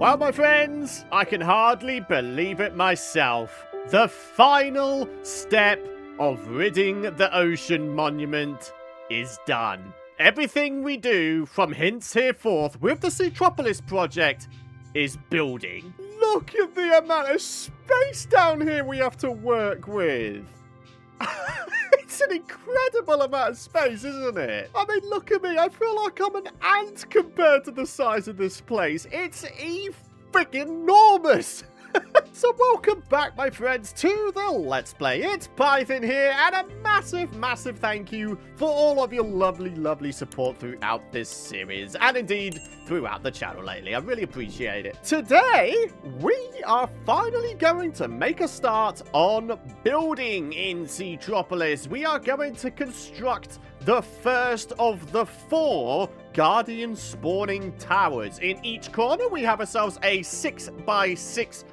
Well, my friends, I can hardly believe it myself. The final step of ridding the ocean monument is done. Everything we do from henceforth with the SEATROPOLIS project is building. Look at the amount of space down here we have to work with. It's an incredible amount of space, isn't it? I mean, look at me. I feel like I'm an ant compared to the size of this place. It's freaking enormous. So welcome back, my friends, to the Let's Play. It's Python here, and a massive thank you for all of your lovely support throughout this series, and indeed throughout the channel lately. I really appreciate it. Today, we are finally going to make a start on building in SEATROPOLIS. We are going to construct the first of the 4 Guardian spawning towers. In each corner, we have ourselves a 6x6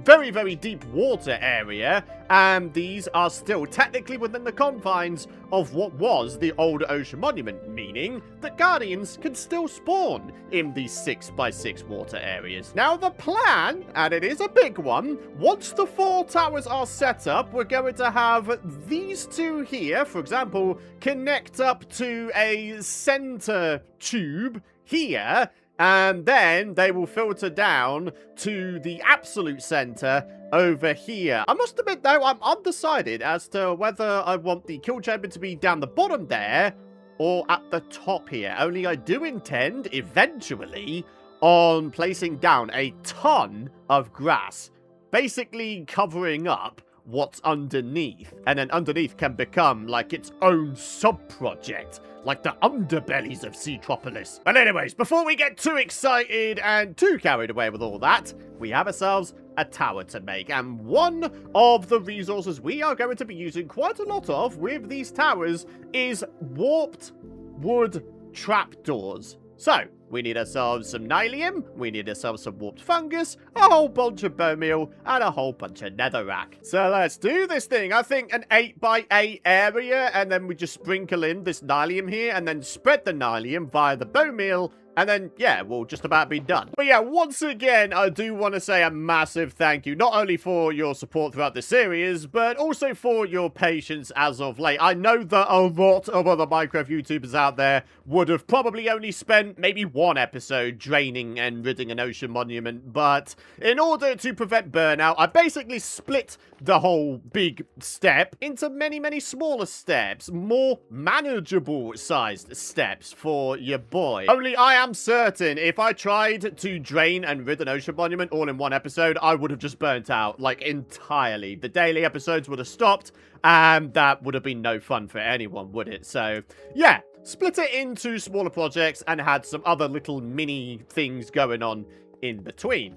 very deep water area, and these are still technically within the confines of what was the old ocean monument, meaning that guardians can still spawn in these 6x6 water areas. Now the plan, and it is a big one, once the 4 towers are set up, we're going to have these 2 here, for example, connect up to a center tube here, and then they will filter down to the absolute center over here. I must admit, though, I'm undecided as to whether I want the kill chamber to be down the bottom there or at the top here. Only I do intend, eventually, on placing down a ton of grass, basically covering up what's underneath, and then underneath can become like its own sub-project, like the underbellies of SEATROPOLIS. But anyways, before we get too excited and too carried away with all that, we have ourselves a tower to make, and one of the resources we are going to be using quite a lot of with these towers is warped wood trapdoors. So, we need ourselves some nylium, we need ourselves some warped fungus, a whole bunch of bone meal, and a whole bunch of netherrack. So let's do this thing. I think an 8x8 area, and then we just sprinkle in this nylium here, and then spread the nylium via the bone meal, and then, yeah, we'll just about be done. But yeah, once again, I do want to say a massive thank you, not only for your support throughout the series, but also for your patience as of late. I know that a lot of other Minecraft YouTubers out there would have probably only spent maybe 1 episode draining and ridding an ocean monument, but in order to prevent burnout, I basically split the whole big step into many smaller steps, more manageable sized steps for your boy. Only I am certain if I tried to drain and rid an ocean monument all in 1 episode, I would have just burnt out, like, entirely. The daily episodes would have stopped, and that would have been no fun for anyone, would it? So, yeah, split it into smaller projects and had some other little mini things going on in between.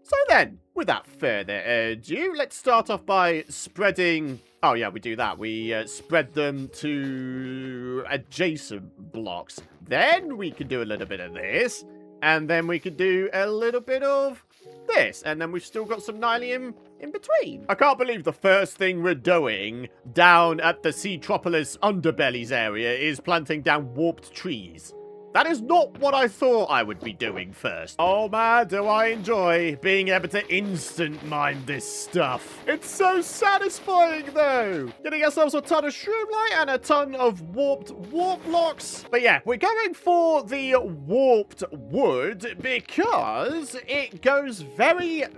So then, without further ado, let's start off by spreading... Oh, yeah, we do that. We spread them to adjacent blocks. Then we can do a little bit of this. And then we could do a little bit of this. And then we've still got some nylium in between. I can't believe the first thing we're doing down at the SEATROPOLIS underbellies area is planting down warped trees. That is not what I thought I would be doing first. Oh man, do I enjoy being able to instant mine this stuff. It's so satisfying though. Getting ourselves a ton of shroomlight and a ton of warped warp blocks. But yeah, we're going for the warped wood because it goes very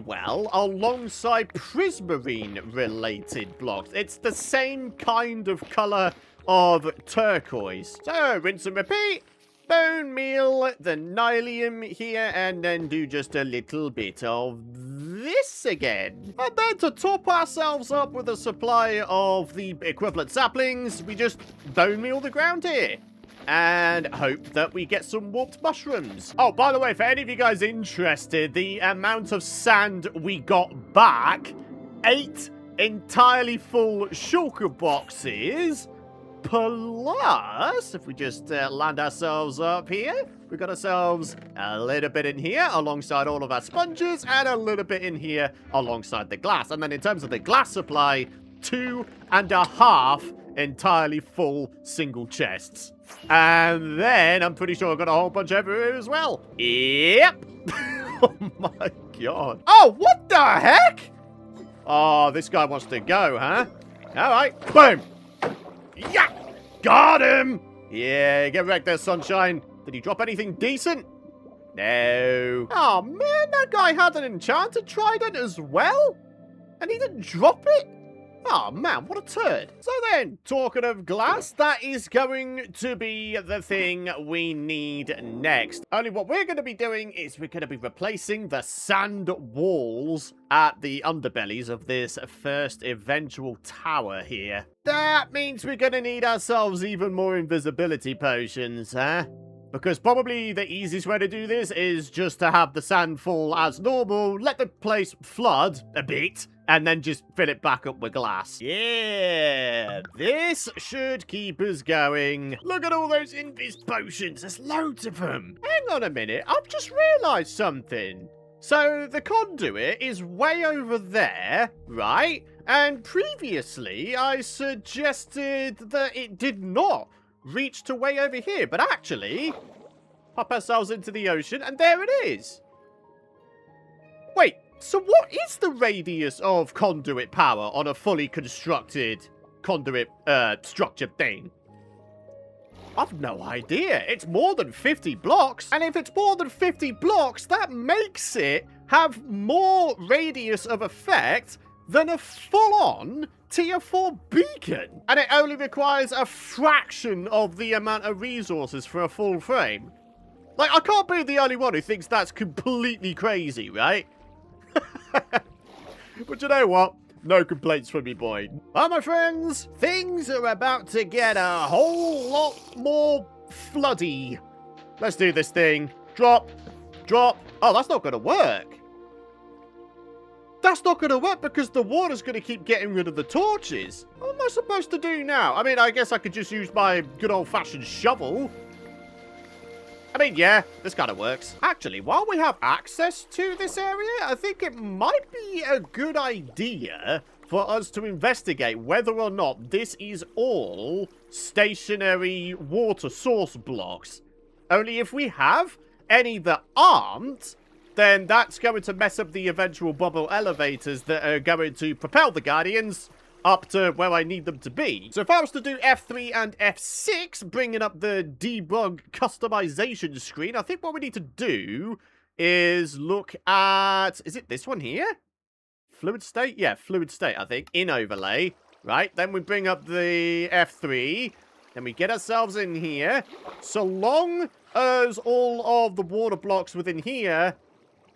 well alongside prismarine related blocks. It's the same kind of color of turquoise. So, rinse and repeat. Bone meal, the nylium here, and then do just a little bit of this again. And then to top ourselves up with a supply of the equivalent saplings, we just bone meal the ground here. And hope that we get some warped mushrooms. Oh, by the way, for any of you guys interested, the amount of sand we got back, 8 entirely full shulker boxes. Plus, if we just land ourselves up here, we've got ourselves a little bit in here alongside all of our sponges and a little bit in here alongside the glass. And then in terms of the glass supply, 2.5 entirely full single chests. And then I'm pretty sure I've got a whole bunch over here as well. Yep. Oh my god. Oh, what the heck? Oh, this guy wants to go, huh? All right. Boom. Yeah. Got him. Yeah, get wrecked there, sunshine. Did he drop anything decent? No. Oh, man, that guy had an enchanted trident as well? And he didn't drop it? Oh, man, what a turd. So then, talking of glass, that is going to be the thing we need next. Only what we're going to be doing is we're going to be replacing the sand walls at the underbellies of this first eventual tower here. That means we're going to need ourselves even more invisibility potions, huh? Because probably the easiest way to do this is just to have the sand fall as normal, let the place flood a bit, and then just fill it back up with glass. Yeah, this should keep us going. Look at all those invis potions. There's loads of them. Hang on a minute. I've just realized something. So the conduit is way over there, right? And previously I suggested that it did not reach to way over here. But actually, pop ourselves into the ocean and there it is. Wait. So what is the radius of conduit power on a fully constructed conduit structure thing? I've no idea. It's more than 50 blocks. And if it's more than 50 blocks, that makes it have more radius of effect than a full-on tier 4 beacon. And it only requires a fraction of the amount of resources for a full frame. Like, I can't be the only one who thinks that's completely crazy, right? But you know what? No complaints from me, boy. Well, my friends, things are about to get a whole lot more floody. Let's do this thing. Drop. Drop. Oh, that's not going to work. That's not going to work because the water's going to keep getting rid of the torches. What am I supposed to do now? I mean, I guess I could just use my good old-fashioned shovel. I mean, yeah, this kind of works. Actually, while we have access to this area, I think it might be a good idea for us to investigate whether or not this is all stationary water source blocks. Only if we have any that aren't, then that's going to mess up the eventual bubble elevators that are going to propel the Guardians up to where I need them to be. So if I was to do F3 and F6, bringing up the debug customization screen, I think what we need to do is look at... Is it this one here? Fluid state? Yeah, fluid state, I think. In overlay. Right, then we bring up the F3. Then we get ourselves in here. So long as all of the water blocks within here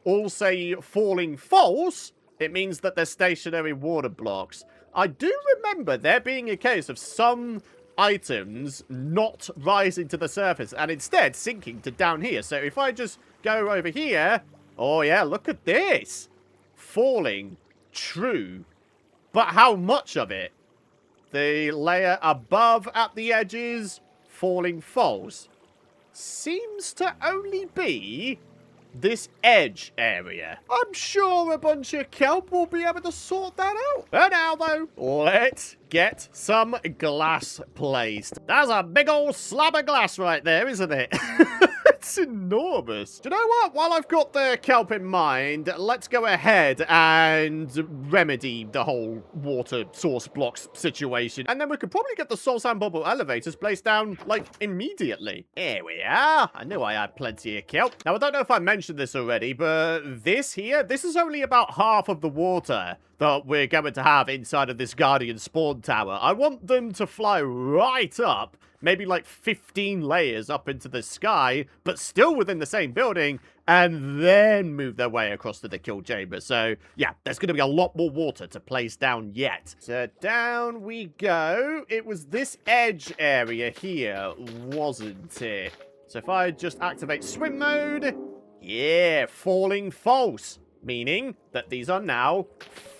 all say falling false, it means that they're stationary water blocks. I do remember there being a case of some items not rising to the surface and instead sinking to down here. So if I just go over here, oh yeah, look at this. Falling, true. But how much of it? The layer above at the edges, falling false. Seems to only be this edge area. I'm sure a bunch of kelp will be able to sort that out. For now, though, let's get some glass placed. That's a big old slab of glass right there, isn't it? It's enormous. Do you know what? While I've got the kelp in mind, let's go ahead and remedy the whole water source blocks situation. And then we could probably get the soul sand bubble elevators placed down, like, immediately. Here we are. I knew I had plenty of kelp. Now, I don't know if I mentioned this already, but this here, this is only about half of the water that we're going to have inside of this Guardian spawn tower. I want them to fly right up, maybe like 15 layers up into the sky, but still within the same building, and then move their way across to the kill chamber. So, yeah, there's going to be a lot more water to place down yet. So, down we go. It was this edge area here, wasn't it? So, if I just activate swim mode, yeah, falling false, meaning that these are now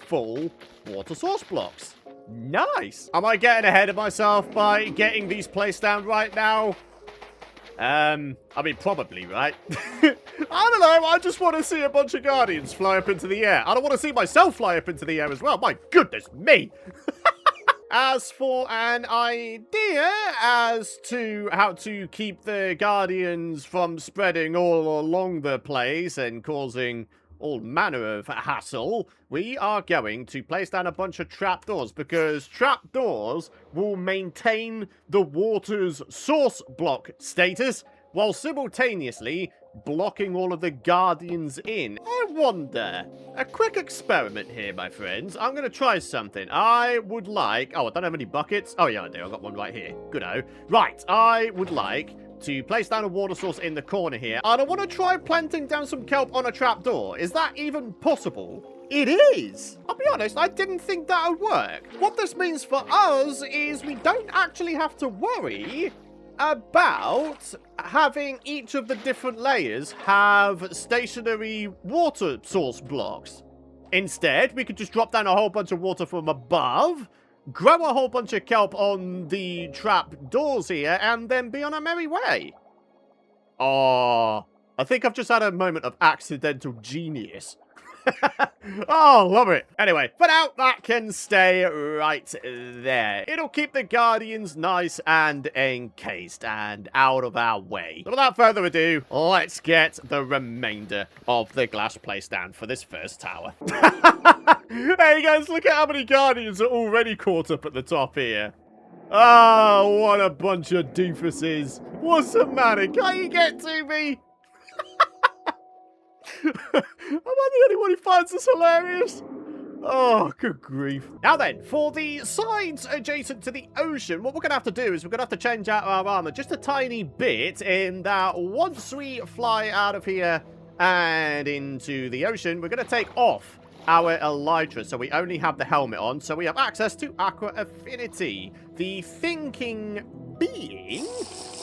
full water source blocks. Nice. Am I getting ahead of myself by getting these placed down right now? I mean, probably, right? I don't know. I just want to see a bunch of Guardians fly up into the air. I don't want to see myself fly up into the air as well. My goodness me. As for an idea as to how to keep the Guardians from spreading all along the place and causing all manner of hassle, we are going to place down a bunch of trapdoors, because trapdoors will maintain the water's source block status while simultaneously blocking all of the Guardians in. I wonder, a quick experiment here, my friends. I'm going to try something. I would like... Oh, I don't have any buckets. Oh, yeah, I do. I've got one right here. Good-o. Right, I would like to place down a water source in the corner here. And I want to try planting down some kelp on a trapdoor. Is that even possible? It is! I'll be honest, I didn't think that would work. What this means for us is we don't actually have to worry about having each of the different layers have stationary water source blocks. Instead, we could just drop down a whole bunch of water from above, grow a whole bunch of kelp on the trap doors here, and then be on our merry way. Oh, I think I've just had a moment of accidental genius. Oh, love it. Anyway, for now, that can stay right there. It'll keep the Guardians nice and encased and out of our way. But without further ado, let's get the remainder of the glass placed down for this first tower. Hey guys, look at how many Guardians are already caught up at the top here. Oh, what a bunch of doofuses. What's the matter? Can't you get to me? Am I the only one who finds this hilarious? Oh, good grief. Now then, for the sides adjacent to the ocean, what we're going to have to do is we're going to have to change out our armor just a tiny bit, in that once we fly out of here and into the ocean, we're going to take off our elytra, so we only have the helmet on, so we have access to Aqua Affinity. The thinking being,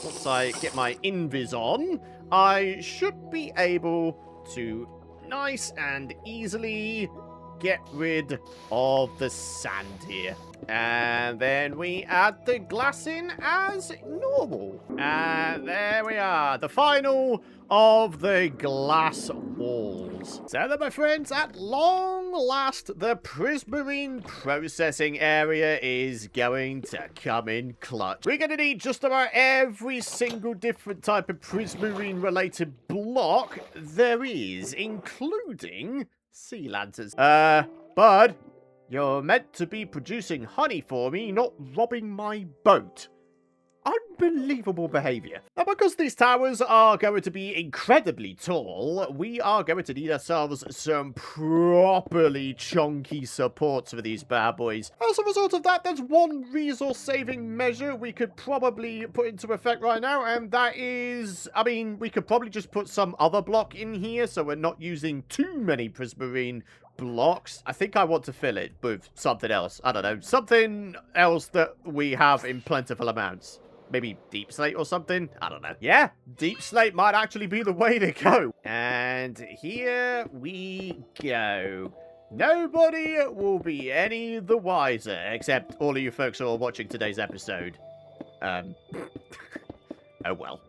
once I get my invis on, I should be able to nice and easily get rid of the sand here. And then we add the glass in as normal. And there we are, the final of the glass walls. So then, my friends, at long last, the prismarine processing area is going to come in clutch. We're going to need just about every single different type of prismarine related block there is, including sea lanterns. Bud, you're meant to be producing honey for me, not robbing my boat. Unbelievable behavior. Now, because these towers are going to be incredibly tall, we are going to need ourselves some properly chunky supports for these bad boys. As a result of that, there's one resource-saving measure we could probably put into effect right now, and that is, I mean, we could probably just put some other block in here so we're not using too many prismarine blocks. I think I want to fill it with something else. I don't know. Something else that we have in plentiful amounts. Maybe deep slate or something? I don't know. Yeah, deep slate might actually be the way to go. And here we go. Nobody will be any the wiser, except all of you folks who are watching today's episode. Oh well.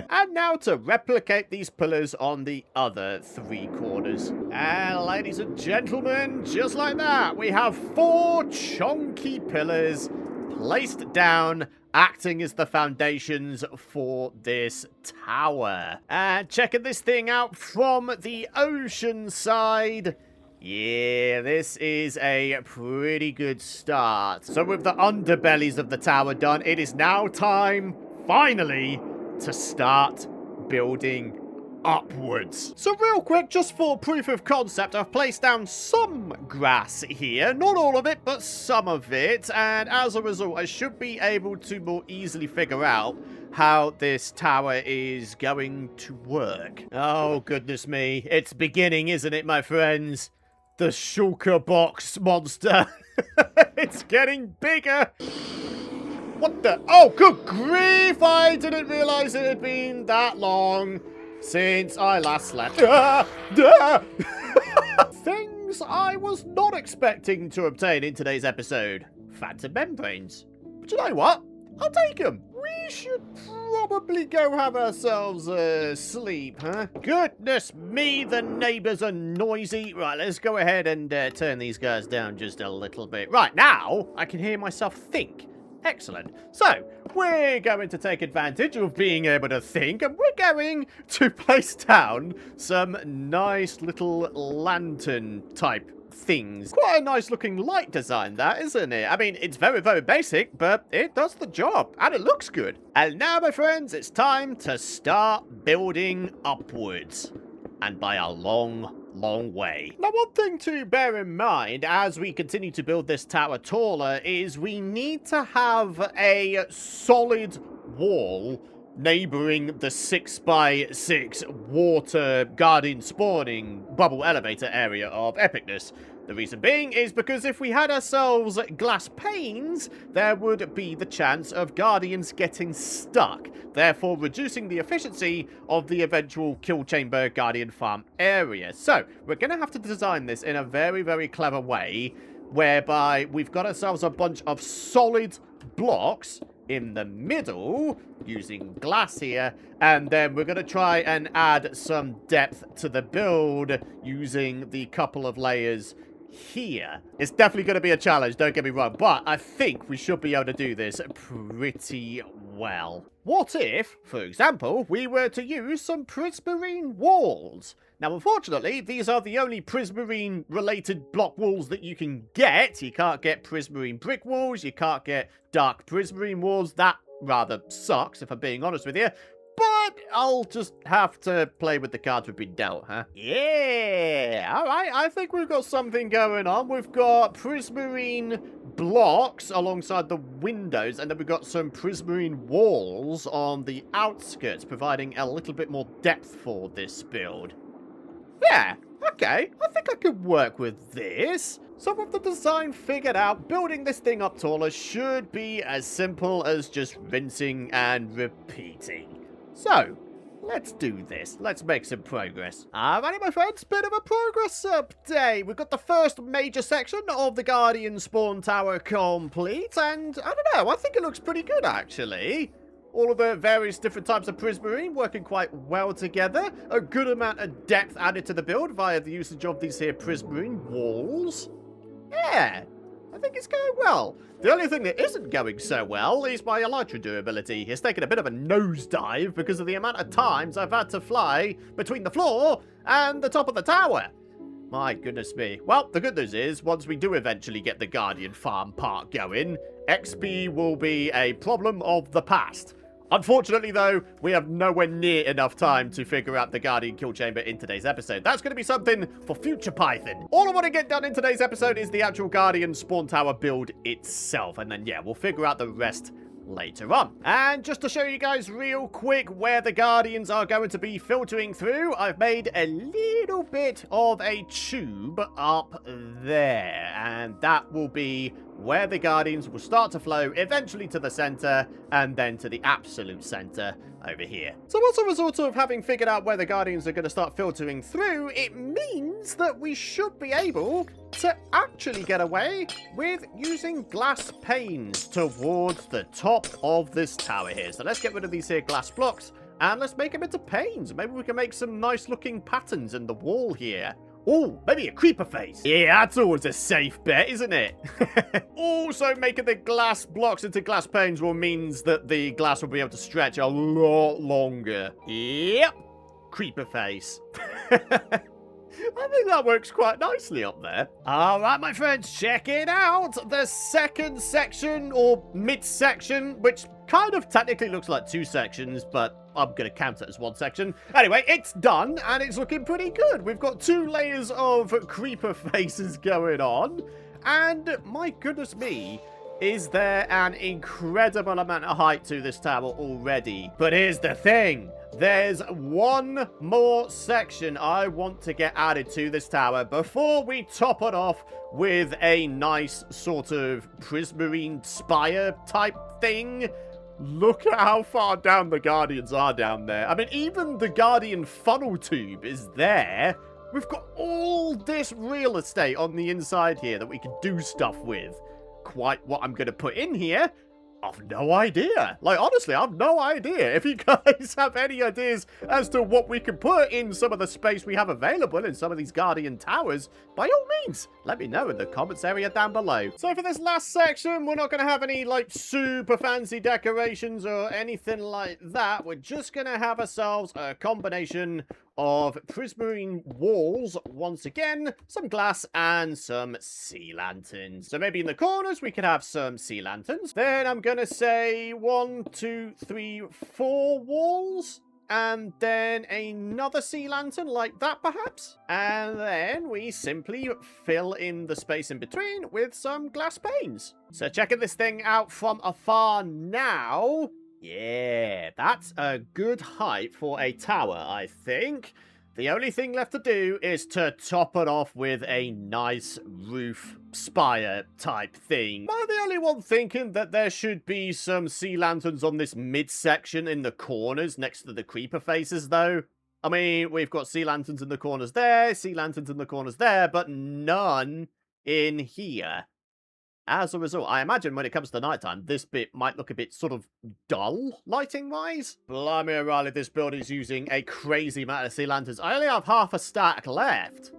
And now to replicate these pillars on the other three corners. And ladies and gentlemen, just like that, we have 4 chunky pillars placed down, acting as the foundations for this tower. And checking this thing out from the ocean side. Yeah, this is a pretty good start. So with the underbellies of the tower done, it is now time, finally, to start building upwards. So real quick, just for proof of concept, I've placed down some grass here. Not all of it, but some of it. And as a result, I should be able to more easily figure out how this tower is going to work. Oh, goodness me. It's beginning, isn't it, my friends? The shulker box monster. It's getting bigger. What the? Oh, good grief! I didn't realize it had been that long since I last slept. Things I was not expecting to obtain in today's episode. Phantom membranes. But you know what? I'll take them. we should probably go have ourselves a sleep, huh? Goodness me, the neighbors are noisy. Right, let's go ahead and turn these guys down just a little bit. Right, now I can hear myself think. Excellent. So, we're going to take advantage of being able to think, and we're going to place down some nice little lantern type things. Quite a nice looking light design, that, isn't it? I mean, it's very, very basic, but it does the job, and it looks good. And now, my friends, it's time to start building upwards. And by a long way. Now, one thing to bear in mind as we continue to build this tower taller is we need to have a solid wall neighboring the 6x6 water guardian spawning bubble elevator area of epicness. The reason being is because if we had ourselves glass panes, there would be the chance of guardians getting stuck, therefore reducing the efficiency of the eventual kill chamber guardian farm area. So, we're going to have to design this in a very, very clever way, whereby we've got ourselves a bunch of solid blocks in the middle, using glass here, and then we're going to try and add some depth to the build using the couple of layers here. It's definitely going to be a challenge, don't get me wrong, but I think we should be able to do this pretty well. What if, for example, we were to use some prismarine walls? Now, unfortunately, these are the only prismarine-related block walls that you can get. You can't get prismarine brick walls, you can't get dark prismarine walls. That rather sucks, if I'm being honest with you. But I'll just have to play with the cards we've been dealt, huh? Yeah! Alright, I think we've got something going on. We've got prismarine blocks alongside the windows, and then we've got some prismarine walls on the outskirts, providing a little bit more depth for this build. Yeah, okay, I think I could work with this. So with the design figured out, building this thing up taller should be as simple as just rinsing and repeating. So, let's do this. Let's make some progress. Alrighty, my friends, bit of a progress update. We've got the first major section of the Guardian Spawn Tower complete, and I don't know, I think it looks pretty good, actually. All of the various different types of prismarine working quite well together. A good amount of depth added to the build via the usage of these here prismarine walls. Yeah, I think it's going well. The only thing that isn't going so well is my elytra durability. It's taken a bit of a nosedive because of the amount of times I've had to fly between the floor and the top of the tower. My goodness me. Well, the good news is, once we do eventually get the Guardian Farm part going, XP will be a problem of the past. Unfortunately, though, we have nowhere near enough time to figure out the Guardian Kill Chamber in today's episode. That's going to be something for future Python. All I want to get done in today's episode is the actual Guardian Spawn Tower build itself. And then, yeah, we'll figure out the rest later on. And just to show you guys real quick where the Guardians are going to be filtering through, I've made a little bit of a tube up there. And that will be where the Guardians will start to flow, eventually to the center, and then to the absolute center over here. So as a result of having figured out where the Guardians are going to start filtering through, it means that we should be able to actually get away with using glass panes towards the top of this tower here. So let's get rid of these here glass blocks, and let's make them into panes. Maybe we can make some nice looking patterns in the wall here. Oh, maybe a creeper face. Yeah, that's always a safe bet, isn't it? Also, making the glass blocks into glass panes will means that the glass will be able to stretch a lot longer. Yep, creeper face. I think that works quite nicely up there. All right, my friends, check it out. The second section, or mid-section, which kind of technically looks like two sections, but I'm going to count it as one section. Anyway, it's done, and it's looking pretty good. We've got 2 layers of creeper faces going on, and my goodness me, is there an incredible amount of height to this tower already. But here's the thing. There's one more section I want to get added to this tower before we top it off with a nice sort of prismarine spire type thing. Look at how far down the Guardians are down there. I mean, even the Guardian funnel tube is there. We've got all this real estate on the inside here that we can do stuff with. Quite what I'm going to put in here I've no idea. Like, honestly, I've no idea. If you guys have any ideas as to what we can put in some of the space we have available in some of these Guardian Towers, by all means, let me know in the comments area down below. So for this last section, we're not going to have any, like, super fancy decorations or anything like that. We're just going to have ourselves a combination of prismarine walls, once again, some glass, and some sea lanterns. So maybe in the corners we could have some sea lanterns. Then I'm gonna say 1, 2, 3, 4 walls, and then another sea lantern like that perhaps. And then we simply fill in the space in between with some glass panes. So checking this thing out from afar now, yeah, that's a good height for a tower, I think. The only thing left to do is to top it off with a nice roof spire type thing. Am I the only one thinking that there should be some sea lanterns on this midsection in the corners next to the creeper faces, though? I mean, we've got sea lanterns in the corners there, sea lanterns in the corners there, but none in here. As a result, I imagine when it comes to nighttime, this bit might look a bit sort of dull, lighting-wise. Blimey O'Reilly, this building's using a crazy amount of sea lanterns. I only have half a stack left.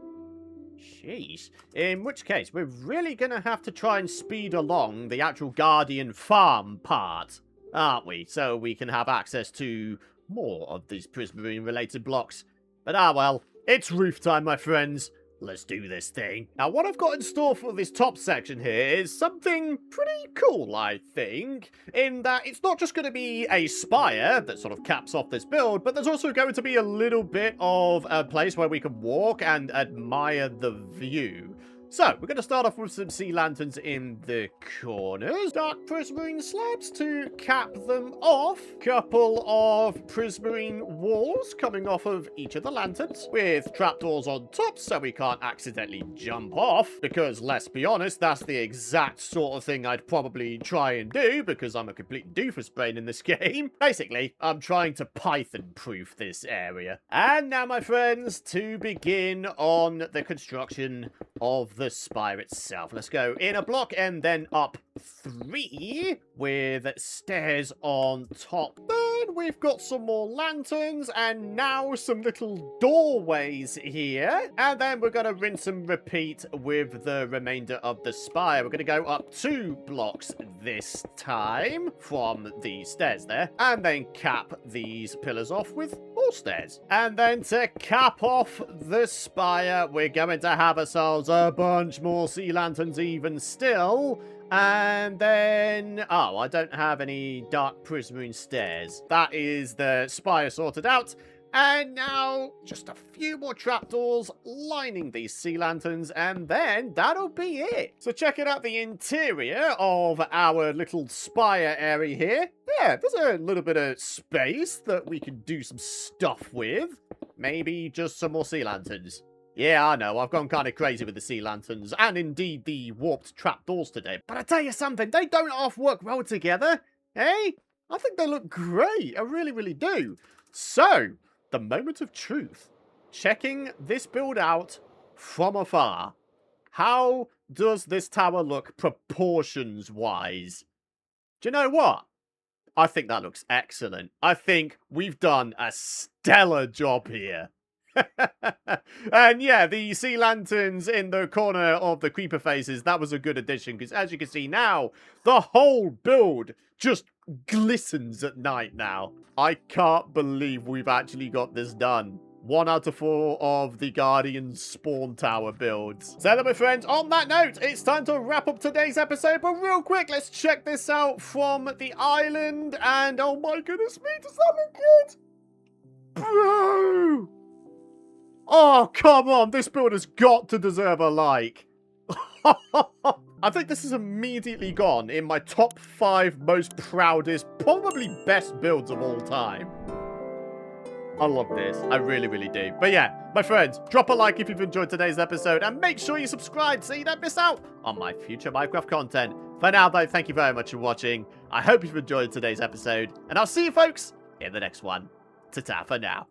Jeez. In which case, we're really going to have to try and speed along the actual Guardian farm part, aren't we? So we can have access to more of these prismarine-related blocks. But well, it's roof time, my friends. Let's do this thing. Now, what I've got in store for this top section here is something pretty cool, I think, in that it's not just going to be a spire that sort of caps off this build, but there's also going to be a little bit of a place where we can walk and admire the view. So, we're going to start off with some sea lanterns in the corners. Dark prismarine slabs to cap them off. Couple of prismarine walls coming off of each of the lanterns. With trapdoors on top so we can't accidentally jump off. Because, let's be honest, that's the exact sort of thing I'd probably try and do. Because I'm a complete doofus brain in this game. Basically, I'm trying to Python-proof this area. And now, my friends, to begin on the construction of the spire itself. Let's go in a block and then up 3 with stairs on top. Then we've got some more lanterns and now some little doorways here. And then we're going to rinse and repeat with the remainder of the spire. We're going to go up 2 blocks this time from the stairs there. And then cap these pillars off with more stairs. And then to cap off the spire, we're going to have ourselves a bunch more sea lanterns even still. And then, oh, I don't have any dark prismarine stairs. That is the spire sorted out. And now, just a few more trapdoors lining these sea lanterns, and then that'll be it. So checking out the interior of our little spire area here. Yeah, there's a little bit of space that we can do some stuff with. Maybe just some more sea lanterns. Yeah, I know, I've gone kind of crazy with the sea lanterns, and indeed the warped trapdoors today. But I tell you something, they don't half work well together, eh? I think they look great, I really, really do. So, the moment of truth. Checking this build out from afar. How does this tower look proportions-wise? Do you know what? I think that looks excellent. I think we've done a stellar job here. And yeah, the sea lanterns in the corner of the creeper faces, that was a good addition, because as you can see now, the whole build just glistens at night now. I can't believe we've actually got this done. 1 out of 4 of the Guardian spawn tower builds. So then, my friends, on that note, it's time to wrap up today's episode. But real quick, let's check this out from the island. And oh my goodness me, does that look good? Bro! Oh, come on. This build has got to deserve a like. I think this is immediately gone in my top 5 most proudest, probably best builds of all time. I love this. I really, really do. But yeah, my friends, drop a like if you've enjoyed today's episode and make sure you subscribe so you don't miss out on my future Minecraft content. For now, though, thank you very much for watching. I hope you've enjoyed today's episode, and I'll see you folks in the next one. Ta-ta for now.